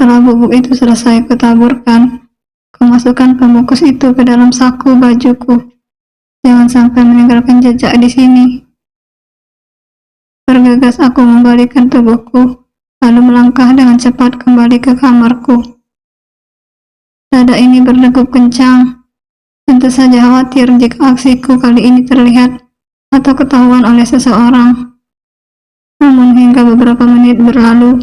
Setelah bubuk itu selesai kutaburkan, kumasukkan pembungkus itu ke dalam saku bajuku. Jangan sampai meninggalkan jejak di sini. Bergegas aku membalikkan tubuhku, lalu melangkah dengan cepat kembali ke kamarku. Dada ini berdegup kencang. Tentu saja khawatir jika aksiku kali ini terlihat atau ketahuan oleh seseorang. Namun hingga beberapa menit berlalu,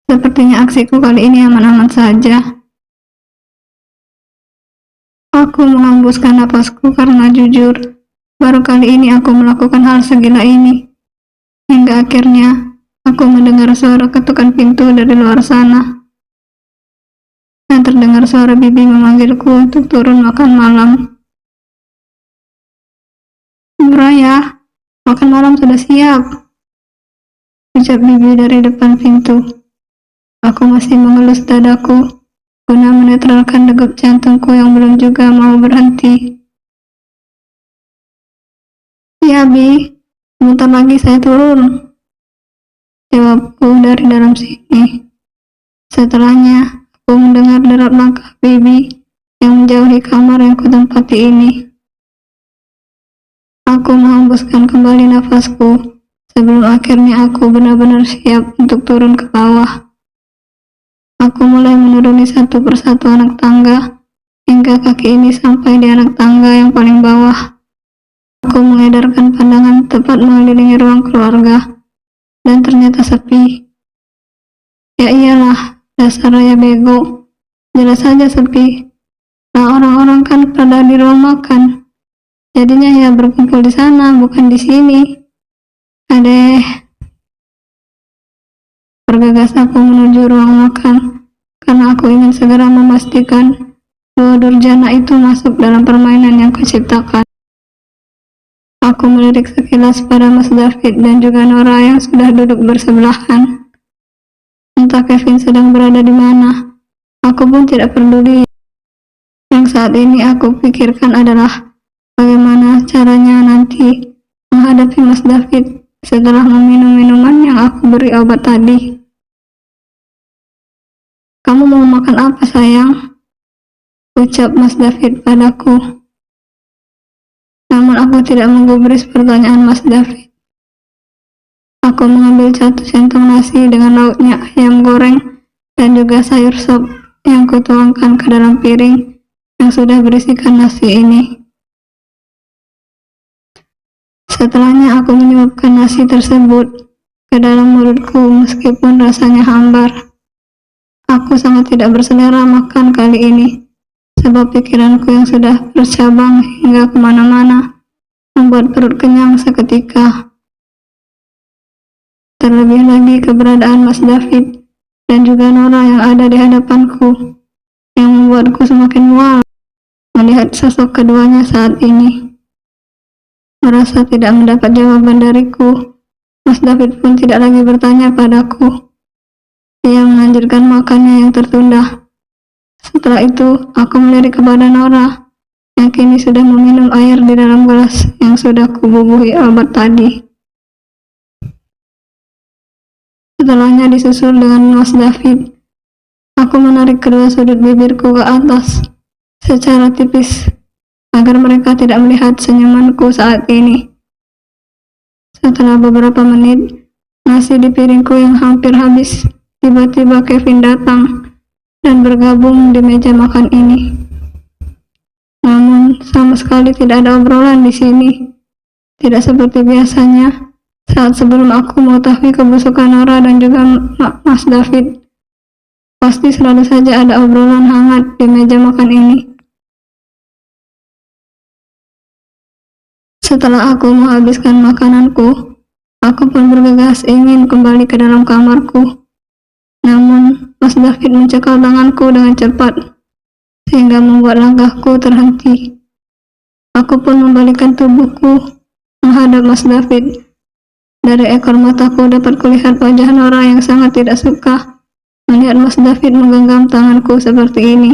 sepertinya aksiku kali ini aman-aman saja. Aku menghembuskan napasku karena jujur, baru kali ini aku melakukan hal segila ini. Hingga akhirnya, aku mendengar suara ketukan pintu dari luar sana. Dan terdengar suara bibi memanggilku untuk turun makan malam. "Raya, makan malam sudah siap," ucap bibi dari depan pintu. Aku masih mengelus dadaku, guna menetralkan degup jantungku yang belum juga mau berhenti. "Iya, Bi, sebentar lagi saya turun," jawabku dari dalam sini. Setelahnya, aku mendengar derap langkah bibi yang menjauhi kamar yang kutempati ini. Aku menghembuskan kembali nafasku sebelum akhirnya aku benar-benar siap untuk turun ke bawah. Aku mulai menuruni satu persatu anak tangga hingga kaki ini sampai di anak tangga yang paling bawah. Aku mengedarkan pandangan tepat mengelilingi ruang keluarga dan ternyata sepi. Ya iyalah, dasar Raya bego. Jelas saja sepi. Nah, orang-orang kan pada di ruang makan. Jadinya ya berkumpul di sana, bukan di sini. Adeh. Bergegas aku menuju ruang makan, karena aku ingin segera memastikan bahwa Durjana itu masuk dalam permainan yang kuciptakan. Aku melirik sekilas pada Mas David dan juga Nora yang sudah duduk bersebelahan. Entah Kevin sedang berada di mana, aku pun tidak peduli. Yang saat ini aku pikirkan adalah bagaimana caranya nanti menghadapi Mas David setelah meminum minuman yang aku beri obat tadi. "Kamu mau makan apa, sayang?" ucap Mas David padaku. Namun aku tidak menggubris pertanyaan Mas David. Aku mengambil satu centong nasi dengan lauknya ayam goreng dan juga sayur sop yang kutuangkan ke dalam piring yang sudah berisikan nasi ini. Setelahnya aku menyuapkan nasi tersebut ke dalam mulutku meskipun rasanya hambar. Aku sangat tidak berselera makan kali ini, sebab pikiranku yang sudah bercabang hingga kemana-mana membuat perut kenyang seketika. Terlebih lagi keberadaan Mas David dan juga Nora yang ada di hadapanku, yang membuatku semakin mual melihat sosok keduanya saat ini. Merasa tidak mendapat jawaban dariku, Mas David pun tidak lagi bertanya padaku. Ia melanjutkan makannya yang tertunda. Setelah itu, aku melirik kepada Nora, yang kini sudah meminum air di dalam gelas yang sudah kububuhi obat tadi. Setelahnya disusul dengan Mas David. Aku menarik kedua sudut bibirku ke atas secara tipis agar mereka tidak melihat senyumanku saat ini. Setelah beberapa menit, nasi di piringku yang hampir habis, tiba-tiba Kevin datang dan bergabung di meja makan ini. Namun sama sekali tidak ada obrolan di sini. Tidak seperti biasanya saat sebelum aku mengetahui kebusukan Nora dan juga Mas David. Pasti selalu saja ada obrolan hangat di meja makan ini. Setelah aku menghabiskan makananku, aku pun bergegas ingin kembali ke dalam kamarku. Namun, Mas David mencekal tanganku dengan cepat, sehingga membuat langkahku terhenti. Aku pun membalikkan tubuhku menghadap Mas David. Dari ekor mataku dapat kulihat wajah Nora yang sangat tidak suka melihat Mas David menggenggam tanganku seperti ini.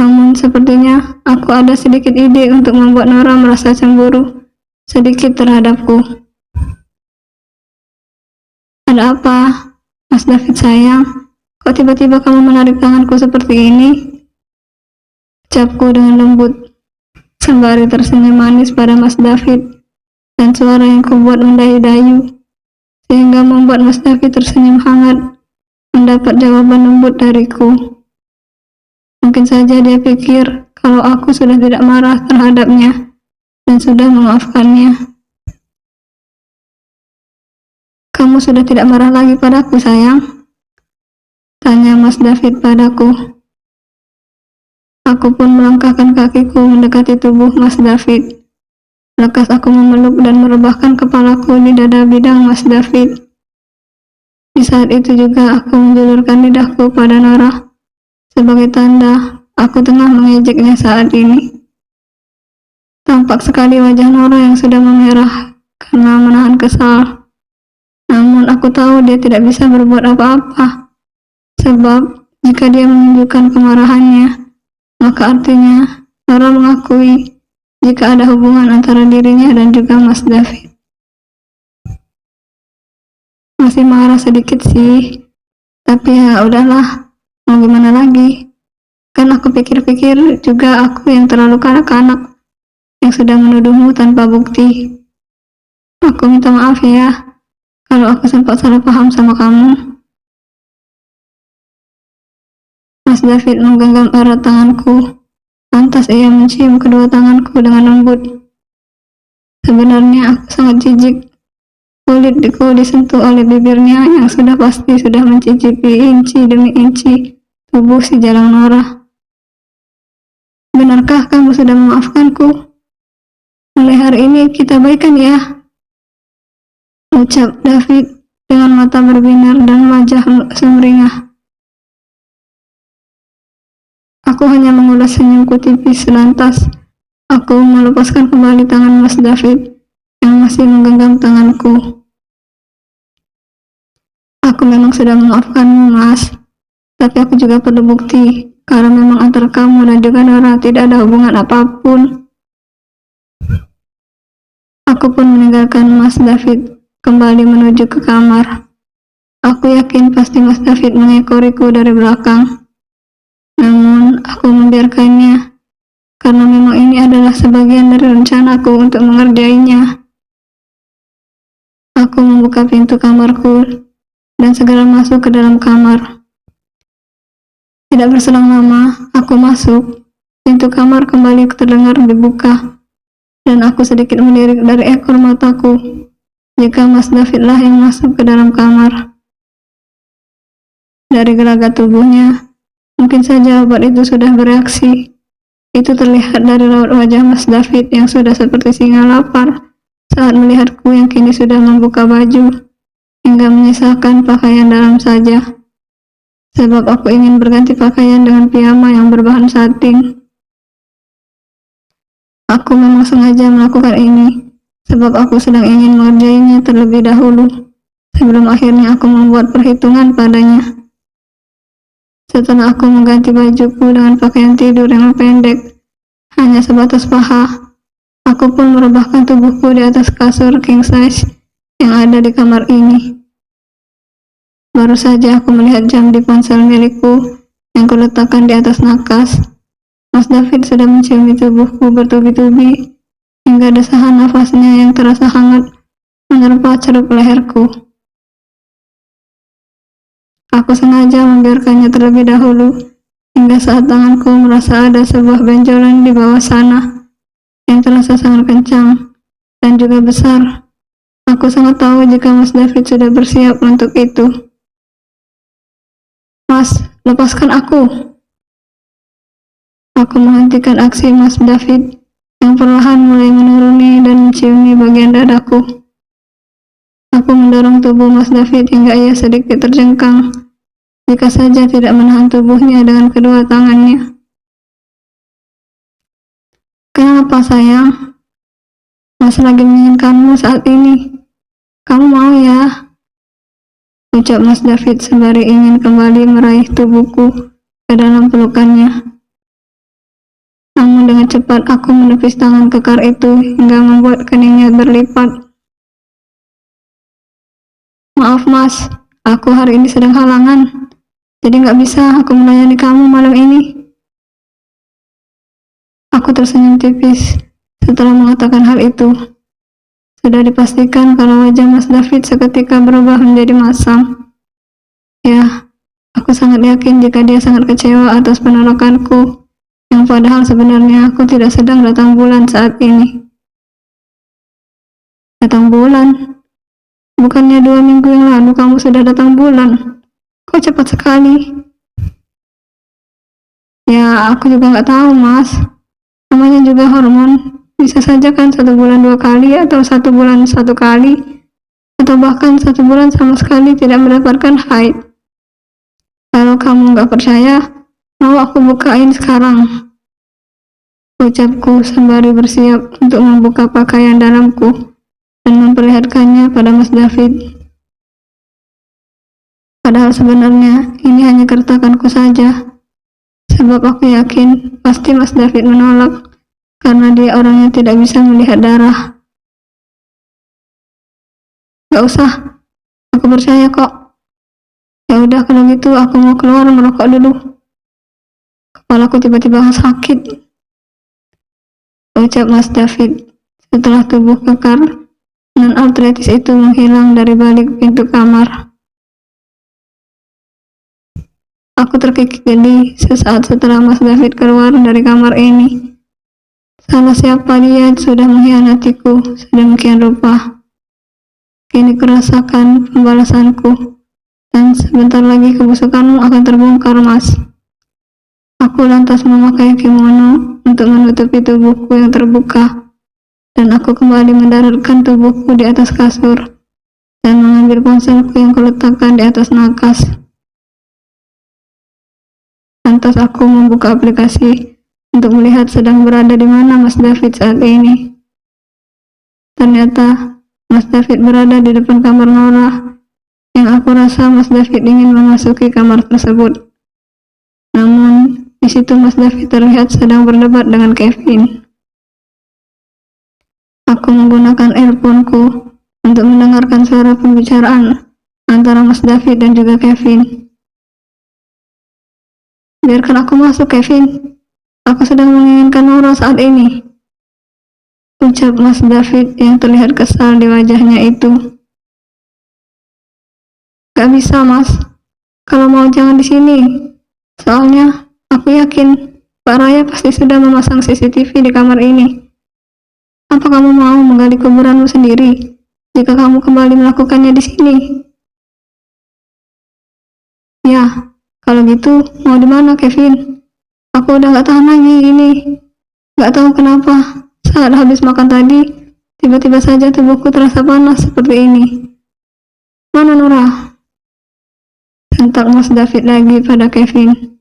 Namun sepertinya aku ada sedikit ide untuk membuat Nora merasa cemburu sedikit terhadapku. "Ada apa?" Mas David sayang, kok tiba-tiba kamu menarik tanganku seperti ini? Ucapku dengan lembut, sembari tersenyum manis pada Mas David, dan suara yang kubuat mendayu-dayu, sehingga membuat Mas David tersenyum hangat, mendapat jawaban lembut dariku. Mungkin saja dia pikir kalau aku sudah tidak marah terhadapnya, dan sudah memaafkannya. Kamu sudah tidak marah lagi padaku, sayang? Tanya Mas David padaku. Aku pun melangkahkan kakiku mendekati tubuh Mas David. Lekas aku memeluk dan merebahkan kepalaku di dada bidang Mas David. Di saat itu juga aku menjulurkan lidahku pada Nora, sebagai tanda aku tengah mengejeknya saat ini. Tampak sekali wajah Nora yang sudah memerah karena menahan kesal. Namun aku tahu dia tidak bisa berbuat apa-apa, sebab jika dia menunjukkan kemarahannya, maka artinya Nora mengakui jika ada hubungan antara dirinya dan juga Mas David. Masih marah sedikit sih, tapi ya udahlah, mau gimana lagi. Kan aku pikir-pikir juga aku yang terlalu kanak-kanak, yang sudah menuduhmu tanpa bukti. Aku minta maaf ya, kalau aku sempat salah paham sama kamu. Mas David menggenggam erat tanganku, lantas ia mencium kedua tanganku dengan lembut. Sebenarnya aku sangat jijik. Kulitku disentuh oleh bibirnya yang sudah pasti sudah mencicipi inci demi inci tubuh si jalang Nora. Benarkah kamu sudah memaafkanku? Mulai hari ini kita baikan ya, ucap David dengan mata berbinar dan wajah sumringah. Aku hanya mengulas senyumku tipis, lantas aku melepaskan kembali tangan Mas David yang masih menggenggam tanganku. Aku memang sudah memaafkanmu, Mas, tapi aku juga perlu bukti, karena memang antara kamu dan juga Nora tidak ada hubungan apapun. Aku pun meninggalkan Mas David kembali menuju ke kamar. Aku yakin pasti Mas David mengekoriku dari belakang. Namun aku membiarkannya, karena memang ini adalah sebagian dari rencanaku untuk mengerjainya. Aku membuka pintu kamarku dan segera masuk ke dalam kamar. Tidak berselang lama, aku masuk. Pintu kamar kembali terdengar dibuka, dan aku sedikit melirik dari ekor mataku jika Mas David lah yang masuk ke dalam kamar. Dari gelagat tubuhnya, mungkin saja obat itu sudah bereaksi. Itu terlihat dari raut wajah Mas David yang sudah seperti singa lapar saat melihatku yang kini sudah membuka baju hingga menyisakan pakaian dalam saja. Sebab aku ingin berganti pakaian dengan piyama yang berbahan satin. Aku memang sengaja melakukan ini, sebab aku sedang ingin mengerjainya terlebih dahulu, sebelum akhirnya aku membuat perhitungan padanya. Setelah aku mengganti bajuku dengan pakaian tidur yang pendek, hanya sebatas paha, aku pun merebahkan tubuhku di atas kasur king size yang ada di kamar ini. Baru saja aku melihat jam di ponsel milikku yang kuletakkan di atas nakas. Mas David sudah menciumi tubuhku bertubi-tubi hingga desahan nafasnya yang terasa hangat menerpa ceruk leherku. Aku sengaja membiarkannya terlebih dahulu hingga saat tanganku merasa ada sebuah benjolan di bawah sana yang terasa sangat kencang dan juga besar. Aku sangat tahu jika Mas David sudah bersiap untuk itu. Mas, lepaskan aku. Aku menghentikan aksi Mas David yang perlahan mulai menuruni dan menciumi bagian dadaku. Aku mendorong tubuh Mas David hingga ia sedikit terjengkang, jika saja tidak menahan tubuhnya dengan kedua tangannya. Kenapa sayang? Mas lagi menginginkanmu saat ini. Kamu mau ya? Ucap Mas David sembari ingin kembali meraih tubuhku ke dalam pelukannya. Namun dengan cepat aku menepis tangan kekar itu hingga membuat keningnya berlipat. Maaf Mas, Aku hari ini sedang halangan, jadi nggak bisa aku melayani kamu malam ini. Aku tersenyum tipis setelah mengatakan hal itu. Sudah dipastikan kalau wajah Mas David seketika berubah menjadi masam. Ya, aku sangat yakin jika dia sangat kecewa atas penolakanku, yang padahal sebenarnya aku tidak sedang datang bulan saat ini. Datang bulan? Bukannya 2 minggu yang lalu kamu sudah datang bulan? Kok cepat sekali? Ya, aku juga nggak tahu, Mas. Namanya juga hormon. Bisa saja kan 1 bulan 2 kali, atau 1 bulan 1 kali, atau bahkan 1 bulan sama sekali tidak mendapatkan haid. Kalau kamu nggak percaya, mau aku bukain sekarang, ucapku sembari bersiap untuk membuka pakaian dalamku dan memperlihatkannya pada Mas David. Padahal sebenarnya ini hanya kertakanku saja, sebab aku yakin pasti Mas David menolak karena dia orangnya tidak bisa melihat darah. Gak usah, aku percaya kok. Ya udah kalau gitu aku mau keluar merokok dulu. Kepalaku tiba-tiba sakit, ucap Mas David setelah tubuh kekar dan artritis itu menghilang dari balik pintu kamar. Aku terkikik geli sesaat setelah Mas David keluar dari kamar ini. Salah siapa dia sudah mengkhianatiku sedemikian rupa. Kini kurasakan pembalasanku, dan sebentar lagi kebusukanmu akan terbongkar, Mas. Aku lantas memakai kimono untuk menutupi tubuhku yang terbuka, dan aku kembali mendaratkan tubuhku di atas kasur, dan mengambil ponselku yang kuletakkan di atas nakas. Lantas aku membuka aplikasi untuk melihat sedang berada di mana Mas David saat ini. Ternyata Mas David berada di depan kamar Nora, yang aku rasa Mas David ingin memasuki kamar tersebut. Namun, di situ Mas David terlihat sedang berdebat dengan Kevin. Aku menggunakan earphone-ku untuk mendengarkan suara pembicaraan antara Mas David dan juga Kevin. Biarkan aku masuk, Kevin. Aku sedang menginginkan Nora saat ini, ucap Mas David yang terlihat kesal di wajahnya itu. Gak bisa, Mas. Kalau mau jangan di sini. Soalnya aku yakin Pak Raya pasti sudah memasang CCTV di kamar ini. Apa kamu mau menggali kuburanmu sendiri jika kamu kembali melakukannya di sini? Ya, kalau gitu mau di mana, Kevin? Aku udah gak tahan lagi ini. Gak tahu kenapa saat habis makan tadi tiba-tiba saja tubuhku terasa panas seperti ini. Mana Nora? Sentak Mas David lagi pada Kevin.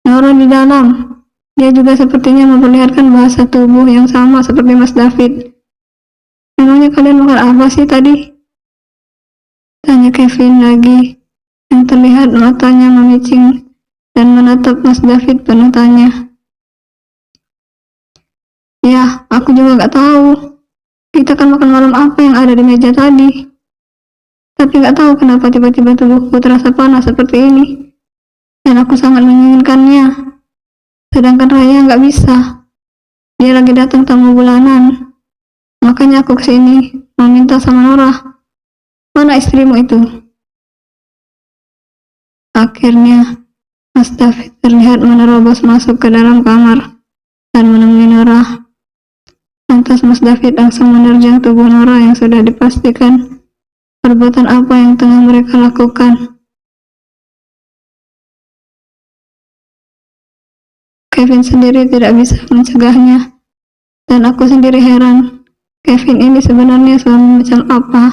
Nora di dalam. Dia juga sepertinya memperlihatkan bahasa tubuh yang sama seperti Mas David. Memangnya kalian makan apa sih tadi? Tanya Kevin lagi, yang terlihat matanya memicing dan menatap Mas David penuh tanya. Ya, aku juga gak tahu. Kita kan makan malam apa yang ada di meja tadi. Tapi gak tahu kenapa tiba-tiba tubuhku terasa panas seperti ini. Dan aku sangat menginginkannya. Sedangkan Raya gak bisa. Dia lagi datang tamu bulanan. Makanya aku kesini mau minta sama Nora. Mana istrimu itu? Akhirnya, Mas David terlihat menerobos masuk ke dalam kamar dan menemui Nora. Lantas Mas David langsung menerjang tubuh Nora yang sudah dipastikan perbuatan apa yang tengah mereka lakukan. Kevin sendiri tidak bisa mencegahnya, dan aku sendiri heran, Kevin ini sebenarnya suami macam apa?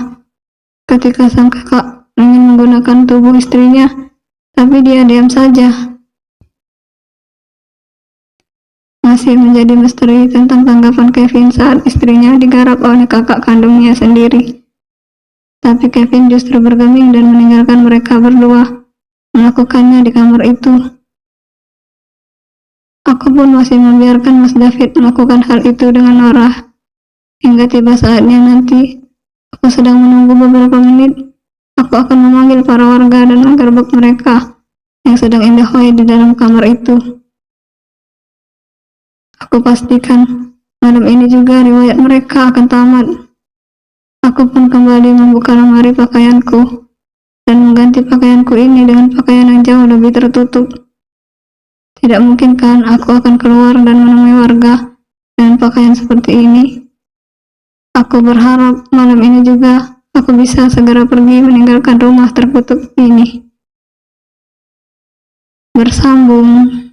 Ketika sang kakak ingin menggunakan tubuh istrinya, tapi dia diam saja. Masih menjadi misteri tentang tanggapan Kevin saat istrinya digarap oleh kakak kandungnya sendiri. Tapi Kevin justru bergeming dan meninggalkan mereka berdua melakukannya di kamar itu. Aku pun masih membiarkan Mas David melakukan hal itu dengan Nora. Hingga tiba saatnya nanti, aku sedang menunggu beberapa menit Aku akan memanggil para warga dan menggerebek mereka yang sedang indah-wai di dalam kamar itu. Aku pastikan malam ini juga riwayat mereka akan tamat. Aku pun kembali membuka lemari pakaianku dan mengganti pakaianku ini dengan pakaian yang jauh lebih tertutup. Tidak mungkin kan aku akan keluar dan menemui warga dengan pakaian seperti ini. Aku berharap malam ini juga aku bisa segera pergi meninggalkan rumah terkutuk ini. Bersambung.